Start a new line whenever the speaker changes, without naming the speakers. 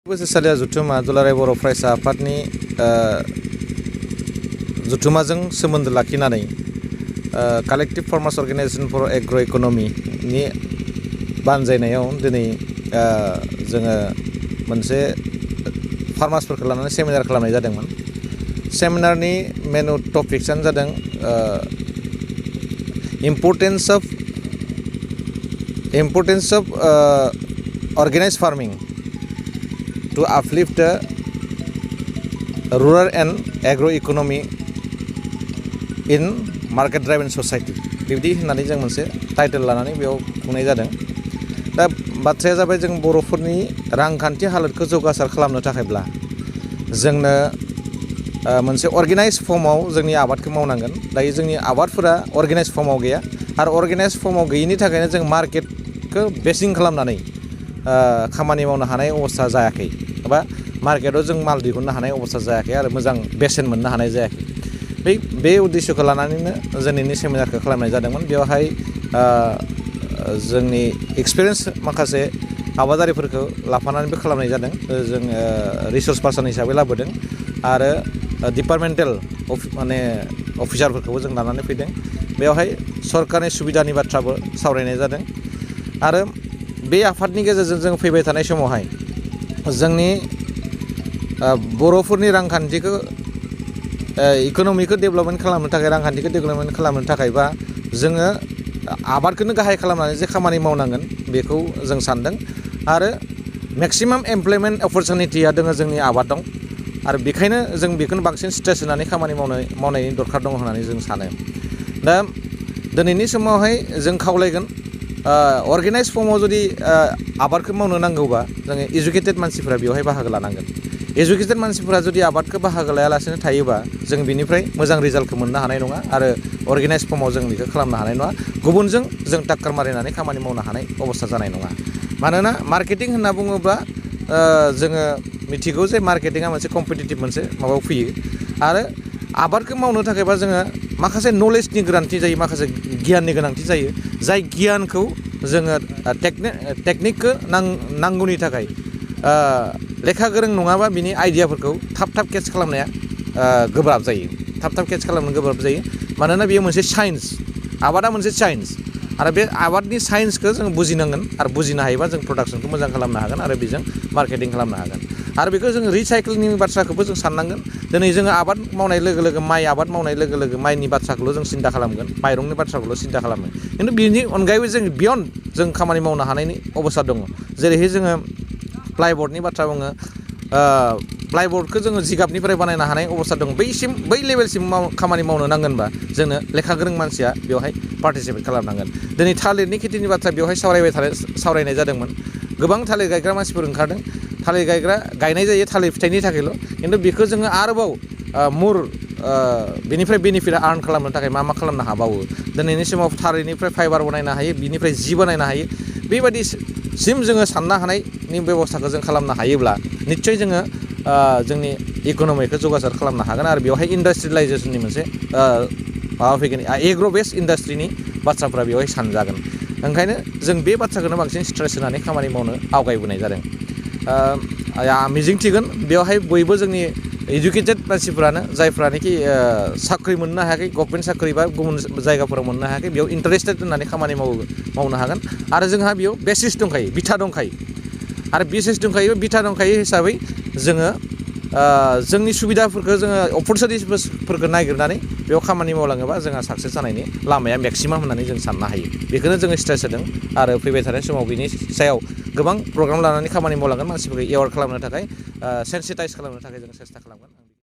बोसोरसालिया जुथुमा दुलाराय बर' फरायसा आफादनि जुथुमाजों सोमोन्दो लाखिनानै collective farmers organization for agro' इक'नमिनि बानजायनायाव दिनै जोङो मोनसे फार्मार्सफोरखौ लानानै सेमिनार खालामनाय जादोंमोन। सेमिनारनि मेन टपिक्सआनो जादों importance of organized farming to uplift the rural and agro-economy in market-driven society बिब्दि होननानै जों मोनसे टाइटेल लानानै बेयाव खुंनाय जादों। दा बाथ्राया जाबाय जों बर'फोरनि रांखान्थि हालोदखौ जौगासार खालामनो थाखायब्ला जोंनो मोनसे अर्गेनाइज फर्माव जोंनि आबादखौ मावनांगोन। दायो जोंनि आबादफोरा अर्गेनाइज फर्माव गैया आरो अर्गेनाइज फर्माव गैयिनि थाखायनो जों मार्केटखौ बेसिं खालामनानै खामानि मावनो हानाय अबस्था जायाखै एबा मार्केटाव जों माल दिहुननो हानाय अबस्था जायाखै आरो मोजां बेसेन मोननो हानाय जायाखै। बे उद्देश्यखौ लानानैनो दिनैनि सेमिनारखौ खालामनाय जादोंमोन। बेवहाय जोंनि एक्सपिरियेन्स माखासे आबादारिफोरखौ लाफानानैबो खालामनाय जादों। जों रिसर्स पार्सन हिसाबै लाबोदों आरो डिपार्टमेन्टेल अफिसारफोरखौबो जों लानानै फैदों। बेवहाय सरकारनि सुबिदानि बाथ्राबो सावरायनाय जादों आरो बे आफादनि गेजेरजों जों फैबाय थानाय समावहाय जोंनि बर'फोरनि रांखान्थिखौ इक'नमिखौ डेभेलपमेन्ट खालामनो थाखाय रांखान्थिखौ डेभेलपमेन्ट खालामनो थाखायबा जोङो आबादखौनो गाहाय खालामनानै जे खामानि मावनांगोन बेखौ जों सानदों आरो मेक्सिमाम एमप्लयमेन्ट अपरचुनिटिया दङ जोंनि आबादाव आरो बेखायनो जों बेखौनो बांसिन स्ट्रेस होनानै खामानि मावनायनि दरखार दङ होननानै जों सानो। दा दिनैनि समावहाय जों खावलायगोन अर्गेनाइज फर्माव जुदि आबादखौ मावनो नांगौबा जोङो इडुकेटेड मानसिफोरा बेवहाय बाहागो लानांगोन। इडुकेटेड मानसिफोरा जुदि आबादखौ बाहागो लायालासेनो थायोबा जों बिनिफ्राय मोजां रिजाल्टखौ मोननो हानाय नङा आरो अर्गेनाइज फर्माव जों बेखौ खालामनो हानाय नङा। गुबुनजों जों टाक्कार मारिनानै खामानि मावनो हानाय अबस्था जानाय नङा। मानोना मार्केटिं होनना बुङोब्ला जोङो मिथिगौ जे मार्केटिंआ मोनसे कम्पिटिटिभ मोनसे माबायाव फैयो आरो आबादखौ मावनो थाखायबा जोङो माखासे नलेजनि गोनांथि जायो, माखासे गियाननि गोनांथि जायो। जाय गियानखौ जोङो टेकनिकखौ नांगौनि थाखाय लेखा गोरों नङाबा बिनि आइडियाफोरखौ थाब केच खालामनाया गोब्राब जायो। थाब केच खालामनो गोब्राब जायो मानोना बेयो मोनसे साइन्स, आबादा मोनसे साइन्स आरो बे आबादनि साइन्सखौ जों बुजिनांगोन आरो बुजिनो हायोबा जों प्रडाक्सनखौ मोजां खालामनो हागोन आरो बेजों मार्केटिं खालामनो हागोन आरो बेखौ जों रिसाइक्लिंनि बाथ्राखौबो जों साननांगोन। दिनै जोङो आबाद मावनाय लोगो लोगो माइ आबाद मावनाय लोगो लोगो माइनि बाथ्राखौल' जों सिन्था खालामगोन, माइरंनि बाथ्राखौल' सिन्था खालामो। खिन्थु बिनि अनगायैबो जों बियन्ड जों खामानि मावनो हानायनि अबस्था दङ। जेरैहाय जोङो प्लाइबर्डनि बाथ्रा बुङो, प्लाइबर्डखौ जोङो जिगाबनिफ्राय बानायनो हानाय अबस्था दङ। बै लेभेलसिम खामानि मावनो नांगोनबा जोंनो लेखा गोरों मानसिया बेवहाय पार्टिसिपेट खालामनांगोन। दिनै थालिरनि खेथिनि बाथ्रा बेवहाय सावरायनाय जादोंमोन। गोबां थालिर गायग्रा मानसिफोर ओंखारदों। थालिर गायनाय जायो थालिर फिथाइनि थाखायल', खिन्थु बेखौ जोङो आरोबाव बेनिफ्राय बेनिफिट आर्न खालामनो थाखाय मा खालामनो हाबावो। दिनैनि समाव थालिरनिफ्राय फाइबार बानायनो हायो, बिनिफ्राय जि बानायनो हायो। बेबायदिसिम जोङो साननो हानायनि बेब'स्थाखौ जों खालामनो हायोब्ला निस्सय जोङो जोंनि इक'नमिखौ जौगासार खालामनो हागोन आरो बेवहाय इन्डास्ट्रियेलाइजेसननि मोनसे माबा फैगोन, एग्र' बेस्ड इन्डास्ट्रिनि बाथ्राफ्रा बेवहाय सानजागोन। ओंखायनो जों बे बाथ्राखौनो बांसिन स्ट्रेस होनानै खामानि मावनो आवगायबोनाय जादों। मिजिंथिगोन बेवहाय बयबो जोंनि इडुकेटेड मानसिफ्रानो जायफ्रानोखि साख्रि मोननो हायाखै, गभर्नमेन्ट साख्रि बा गुबुन जायगाफोराव मोननो हायाखै, बेयाव इन्टारेस्टेड होननानै खामानि मावनो हागोन आरो जोंहा बेयाव बेसिस दंखायो, बिथा दंखायो आरो बिथा दंखायो हिसाबै जोङो जोंनि सुबिदाफोरखौ जोङो अपरचुनिटिसफोरखौ नागिरनानै बेयाव खामानि मावलाङोबा जोंहा साक्सेस जानायनि लामाया मेक्सिमाम होननानै जों साननो हायो। बेखौनो जोङो स्ट्रेस होदों आरो फैबाय थानाय समाव बिनि सायाव गोबां प्रग्राम लानानै खामानि मावलांगोन, मानसिफोरखौ एवार्ड खालामनो थाखाय, सेन्सिटाइज खालामनो थाखाय जों सेस्था खालामगोन।